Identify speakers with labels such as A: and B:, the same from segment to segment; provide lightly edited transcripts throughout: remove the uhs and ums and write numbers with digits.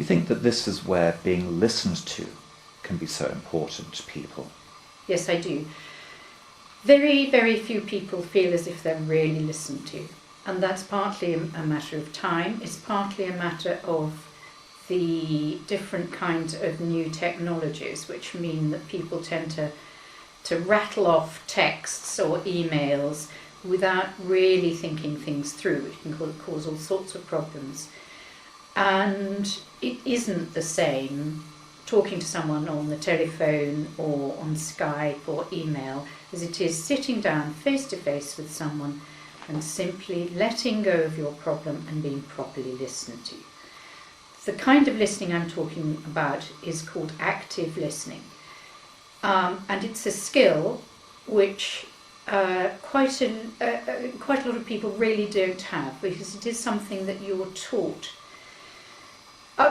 A: you think that this is where being listened to can be so important to people?
B: Yes, I do. Very, very few people feel as if they're really listened to. And that's partly a matter of time. It's partly a matter of the different kinds of new technologies, which mean that people tend to rattle off texts or emails without really thinking things through, which can cause all sorts of problems. And it isn't the same talking to someone on the telephone or on Skype or email as it is sitting down face to face with someone and simply letting go of your problem and being properly listened to. The kind of listening I'm talking about is called active listening. And it's a skill which quite a lot of people really don't have, because it is something that you're taught.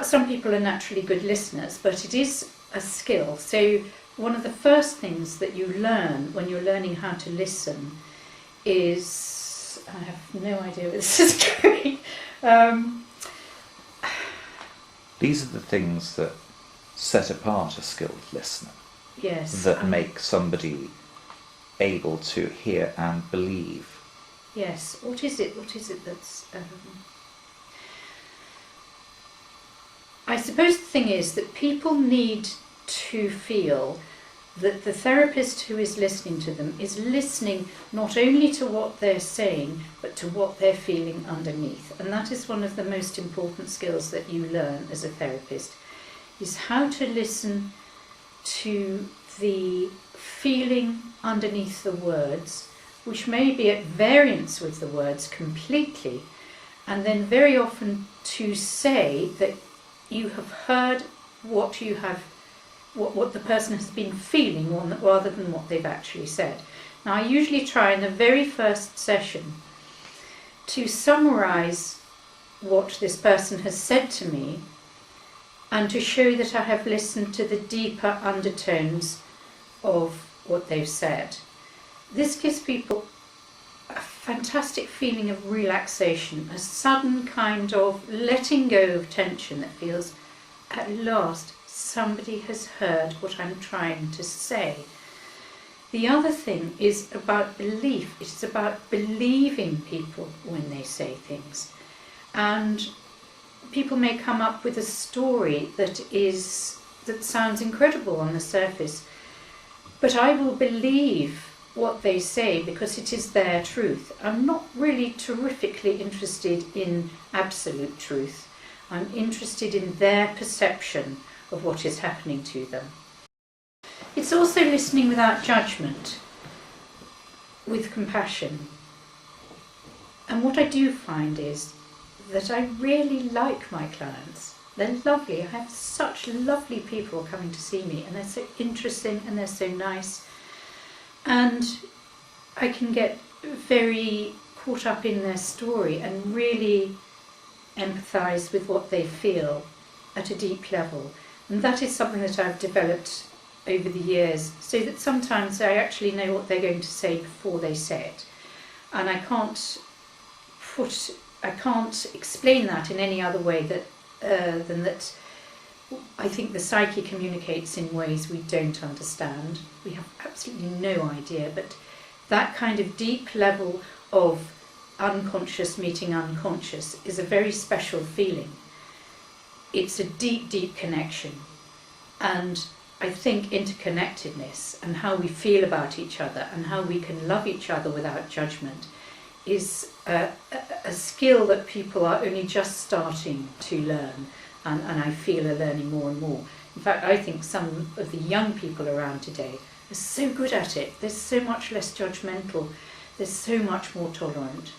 B: Some people are naturally good listeners, but it is a skill. So one of the first things that you learn when you're learning how to listen is, I have no idea where this is going.
A: These are the things that set apart a skilled listener.
B: Yes.
A: That make somebody able to hear and believe.
B: Yes. What is it that's... I suppose the thing is that people need to feel that the therapist who is listening to them is listening not only to what they're saying, but to what they're feeling underneath. And that is one of the most important skills that you learn as a therapist, is how to listen to the feeling underneath the words, which may be at variance with the words completely, and then very often to say that you have heard what the person has been feeling rather than what they've actually said. Now, I usually try in the very first session to summarise what this person has said to me and to show that I have listened to the deeper undertones of what they've said. This gives people a fantastic feeling of relaxation, a sudden kind of letting go of tension that feels, at last, somebody has heard what I'm trying to say. The other thing is about belief. It's about believing people when they say things. And people may come up with a story that sounds incredible on the surface, but I will believe what they say because it is their truth. I'm not really terrifically interested in absolute truth. I'm interested in their perception of what is happening to them. It's also listening without judgment, with compassion. And what I do find is that I really like my clients. They're lovely. I have such lovely people coming to see me, and they're so interesting and they're so nice. And I can get very caught up in their story and really empathise with what they feel at a deep level. And that is something that I've developed over the years, so that sometimes I actually know what they're going to say before they say it. And I can't explain that in any other way than that I think the psyche communicates in ways we don't understand. We have absolutely no idea, but that kind of deep level of unconscious meeting unconscious is a very special feeling. It's a deep, deep connection. And I think interconnectedness and how we feel about each other and how we can love each other without judgment is a skill that people are only just starting to learn, and I feel are learning more and more. In fact, I think some of the young people around today are so good at it. They're so much less judgmental. They're so much more tolerant.